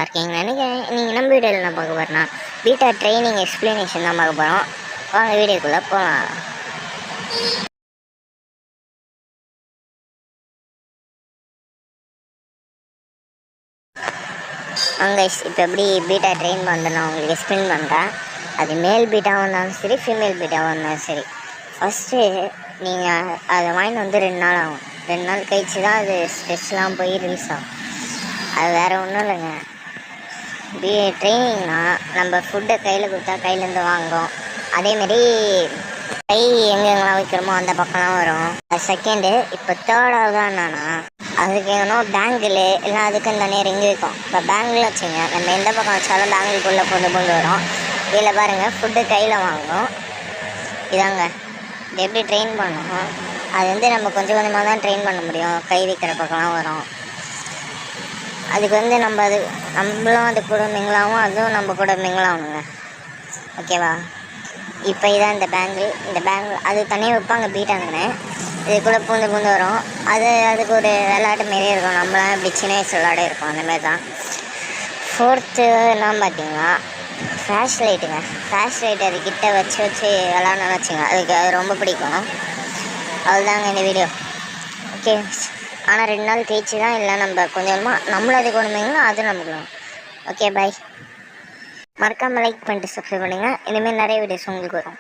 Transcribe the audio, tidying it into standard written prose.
இருக்கீங்கன்னு நினைக்கிறேன். நீங்கள் நம்ம வீடியோவில் என்ன பார்க்க போகிறோன்னா பீட்டா ட்ரைனிங் எக்ஸ்ப்ளனேஷன் தான் பார்க்க போகிறோம். வாங்க வீடியோக்குள்ளே போகலாம். அங்கே இப்போ எப்படி பீட்டா ட்ரெயின் பண்ணுறேன் நான் உங்களுக்கு எக்ஸ்பிளைன் பண்ணுறேன். அது மேல் பீட்டாகவும் இருந்தாலும் சரி, ஃபீமேல் பீட்டாகவும் இருந்தாலும் சரி, ஃபஸ்ட்டு நீங்கள் அதை வாங்கிட்டு வந்து 2 நாள் ஆகும். 2 நாள் கழிச்சு தான் அது ஸ்ட்ரெஸ்லாம் போய் ரிலீஸ் ஆகும். அது வேறு ஒன்றும் இல்லைங்க. ட்ரைனிங்னா நம்ம ஃபுட்டை கையில் கொடுத்தா கையிலேருந்து வாங்கும். அதேமாரி கை எங்கெங்கெல்லாம் வைக்கிறோமோ அந்த பக்கம்லாம் வரும். அது செகண்டு. இப்போ தேர்டாவது தான் என்னன்னா, அதுக்கு எங்கன்னா பேங்கிள் இல்லை அதுக்குன்னு தனியாக ரிங்கு வைக்கும். இப்போ பேங்கிள் வச்சுங்க, நம்ம எந்த பக்கம் வச்சாலும் பேங்கிள்குள்ளே கொண்டு வரும். இதில் பாருங்கள், ஃபுட்டு கையில் வாங்கும். இதாங்க இது எப்படி ட்ரெயின் பண்ணணும். அது நம்ம கொஞ்சம் கொஞ்சமாக தான் ட்ரெயின் பண்ண முடியும். கை வைக்கிற பக்கம்லாம் வரும். அதுக்கு நம்மளும் அது கூட மிங்களாகவும் அதுவும் நம்ம கூட மிங்களாகணுங்க. ஓகேவா? இப்போ இதான் இந்த பேங்கிள் அது தனியாக வைப்பாங்க பீட்டாங்கன்னு. இது கூட பூந்து வரும். அதுக்கு ஒரு விளையாட்டு மாரியே இருக்கும். நம்மளாம் இப்படி சின்ன வயசு விளையாட இருக்கும். அந்தமாரி தான். 4த்து எல்லாம் பார்த்தீங்கன்னா ஃப்ளாஷ் லைட்டுங்க. ஃப்ளாஷ் லைட் அது கிட்ட வச்சு விளாட்ணுன்னு வச்சுங்க, அதுக்கு அது ரொம்ப பிடிக்கும். அதுதாங்க இந்த வீடியோ. ஓகே, ஆனால் 2 நாள் கழிச்சு தான் இல்லை நம்ம கொஞ்சமாக நம்மளும் அதுக்கு ஒன்றுமைங்களா அது நமக்கு. ஓகே, பாய். மறக்காமல் லைக் பண்ணிட்டு சப்ஸ்கிரைப் பண்ணுங்கள். இனிமேல் நிறைய வீடியோஸ் உங்களுக்கு வரும்.